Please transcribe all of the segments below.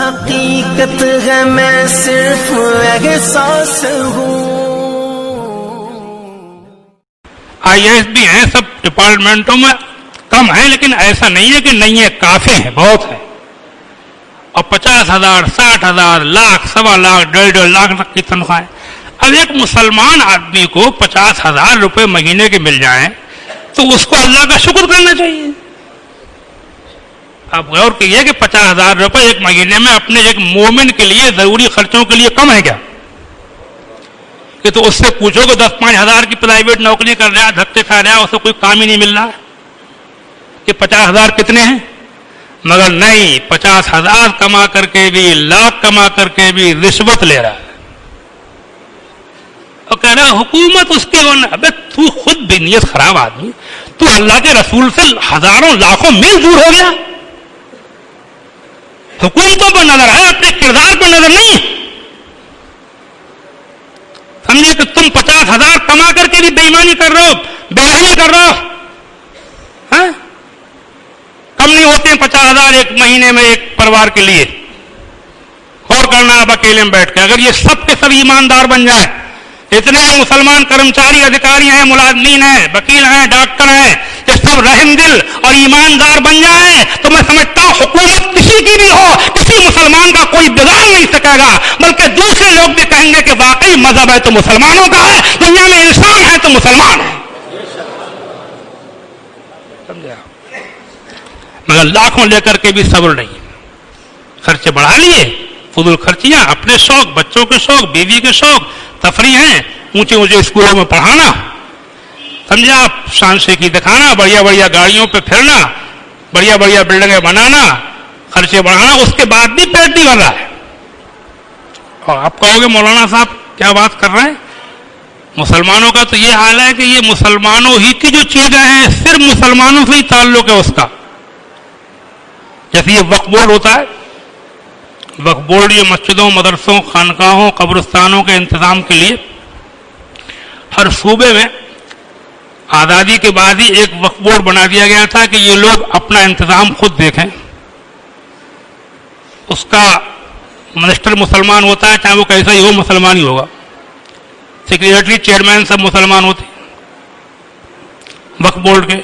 حقیقت ہے میں صرف احساس ہوں. IAS بھی ہیں سب ڈپارٹمنٹوں میں، کم ہیں لیکن ایسا نہیں ہے کہ نہیں ہے، کافی ہیں، بہت ہیں. اور 50,000 60,000 لاکھ 1.25 لاکھ 1.5 لاکھ تک کی تنخواہیں. اب ایک مسلمان آدمی کو 50,000 روپے مہینے کے مل جائیں تو اس کو اللہ کا شکر کرنا چاہیے. آپ غور کیجئے کہ 50,000 روپے ایک مہینے میں اپنے ایک مومن کے لیے ضروری خرچوں کے لیے کم ہے کیا؟ کہ تو اس سے پوچھو کہ 10-5 ہزار کی پرائیویٹ نوکری کر رہا ہے، دھکے کھا رہا ہے، اسے کوئی کام ہی نہیں مل رہا کہ 50,000 کتنے ہیں. مگر نہیں، 50,000 کما کر کے بھی، لاکھ کما کر کے بھی رشوت لے رہا ہے اور کہہ رہا ہے حکومت اس کے ہونا. ابے تو خود بھی نیت خراب آدمی، تو اللہ کے رسول سے ہزاروں لاکھوں میل دور ہو گیا. حکومتوں پر نظر ہے، اپنے کردار پر نظر نہیں. سمجھے کہ تم 50,000 کما کر کے بھی بے ایمانی کر رہے ہو، بے رحمی کر رہے ہو. کم نہیں ہوتے ہیں 50,000 ایک مہینے میں ایک پریوار کے لیے. غور کرنا آپ اکیلے میں بیٹھ کے. اگر یہ سب کے سب ایماندار بن جائیں، اتنے مسلمان کرمچاری ادھیکاری ہیں، ملازمین ہیں، وکیل ہیں، ڈاکٹر ہیں، یہ سب رحم دل اور ایماندار بن جائیں تو میں سمجھتا ہوں حکومت کسی کی بھی ہو، کسی مسلمان کا کوئی بگاڑ نہیں سکے گا، بلکہ دوسرے لوگ بھی کہیں گے کہ واقعی مذہب ہے تو مسلمانوں کا ہے، دنیا میں انسان ہے تو مسلمان ہے. سمجھا؟ مگر لاکھوں لے کر کے بھی صبر نہیں. خرچے بڑھا لیے، فضول خرچیاں، اپنے شوق، بچوں کے شوق، بیوی کے شوق، تفریح ہیں، اونچے اونچے اسکولوں میں پڑھانا، سمجھا آپ، شان شیخی دکھانا، بڑھیا بڑھیا گاڑیوں پہ پھرنا، بڑھیا بڑھیا بلڈنگیں بنانا، خرچے بڑھانا، اس کے بعد بھی پیٹ نہیں بھر رہا ہے. اور آپ کہو گے مولانا صاحب کیا بات کر رہے ہیں؟ مسلمانوں کا تو یہ حال ہے کہ یہ مسلمانوں ہی کی جو چیزیں ہیں، صرف مسلمانوں سے ہی تعلق ہے اس کا. جیسے یہ وقف بورڈ ہوتا ہے، وقف بورڈ یہ مسجدوں، مدرسوں، خانقاہوں، قبرستانوں کے انتظام کے لیے ہر صوبے میں آزادی کے بعد ہی ایک وقف بورڈ بنا دیا گیا تھا کہ یہ لوگ اپنا انتظام خود دیکھیں. اس کا منسٹر مسلمان ہوتا ہے، چاہے وہ کیسا ہی ہو، مسلمان ہی ہوگا. سیکریٹری، چیئرمین سب مسلمان ہوتے وقف بورڈ کے.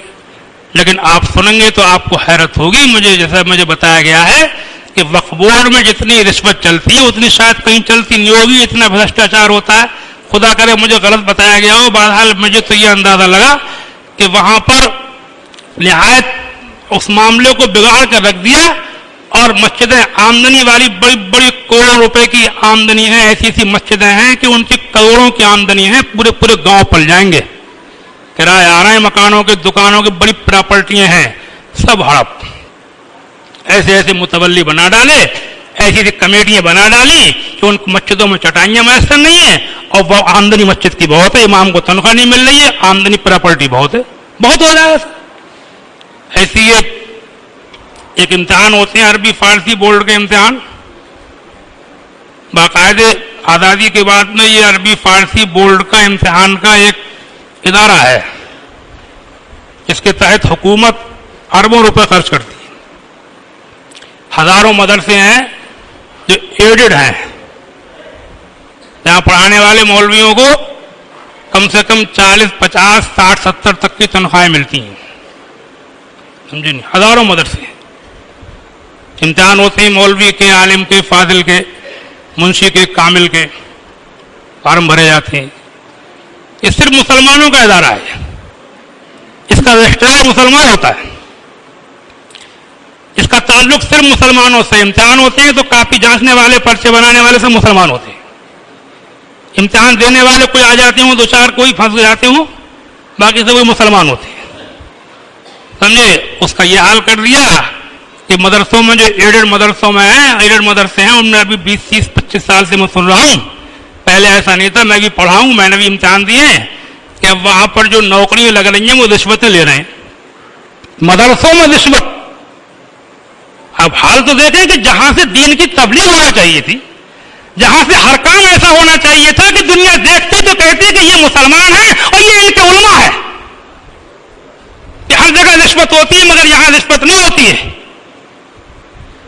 لیکن آپ سنیں گے تو آپ کو حیرت ہوگی. جیسا مجھے بتایا گیا ہے کہ وقف بورڈ میں جتنی رشوت چلتی ہے اتنی شاید کہیں چلتی نہیں ہوگی، اتنا بھرشٹاچار ہوتا ہے. خدا کرے مجھے غلط بتایا گیا ہو. بہرحال مجھے تو یہ اندازہ لگا کہ وہاں پر نہایت اس معاملے کو بگاڑ کر رکھ دیا، اور مسجدیں آمدنی والی بڑی بڑی کروڑوں روپے کی آمدنی ہیں، ایسی ایسی مسجدیں ہیں کہ ان کی کروڑوں کی آمدنی ہے، پورے پورے گاؤں پل جائیں گے. کرایہ آ رہے ہیں، مکانوں کے، دکانوں کی بڑی پراپرٹیاں ہیں، سب ہڑپ. ایسے ایسے متولی بنا ڈالے، ایسی ایسی کمیٹیاں بنا ڈالی کہ ان مسجدوں میں چٹائیاں میسر نہیں ہیں، اور وہ آمدنی مسجد کی بہت ہے، امام کو تنخواہ نہیں مل رہی ہے، آمدنی پراپرٹی بہت ہے، بہت ہو جائے ایسا. ایسی ایک امتحان ہوتے ہیں عربی فارسی بورڈ کے امتحان، باقاعدے آزادی کے بعد میں یہ عربی فارسی بورڈ کا امتحان کا ایک ادارہ ہے، اس کے تحت حکومت اربوں روپے خرچ کرتی ہے. ہزاروں مدرسے ہیں جو ایڈڈ ہیں، جہاں پڑھانے والے مولویوں کو کم سے کم 40 50 60 70 تک کی تنخواہیں ملتی ہیں. سمجھے نہیں؟ ہزاروں مدرسے ہیں. امتحان ہوتے ہیں مولوی کے، عالم کے، فاضل کے، منشی کے، کامل کے، فارم بھرے جاتے ہیں. یہ صرف مسلمانوں کا ادارہ ہے، اس کا رجسٹرار مسلمان ہوتا ہے، اس کا تعلق صرف مسلمانوں سے. امتحان ہوتے ہیں تو کاپی جانچنے والے، پرچے بنانے والے سب مسلمان ہوتے ہیں. امتحان دینے والے کوئی آ جاتے ہوں، دو چار کوئی پھنس جاتے ہوں، باقی سب کوئی مسلمان ہوتے ہیں. سمجھے؟ اس کا یہ حال کر دیا کہ مدرسوں میں جو ایڈڈ مدرسوں میں ہیں، ایڈڈ مدرسے ہیں، ان میں ابھی 20 30 25 سال سے میں سن رہا ہوں. پہلے ایسا نہیں تھا، میں بھی پڑھا ہوں، میں نے بھی امتحان دیے ہیں کہ اب وہاں پر جو نوکریاں لگ رہی ہیں وہ رشوتیں لے رہے ہیں مدرسوں میں، رشوت. اب حال تو دیکھیں کہ جہاں سے دین کی تبلیغ ہونا چاہیے تھی، جہاں سے ہر کام ایسا ہونا چاہیے تھا کہ دنیا دیکھتی تو کہتی کہ یہ مسلمان ہیں اور یہ ان کے علماء ہے، کہ ہر جگہ رشوت ہوتی ہے مگر یہاں رشوت نہیں ہوتی ہے.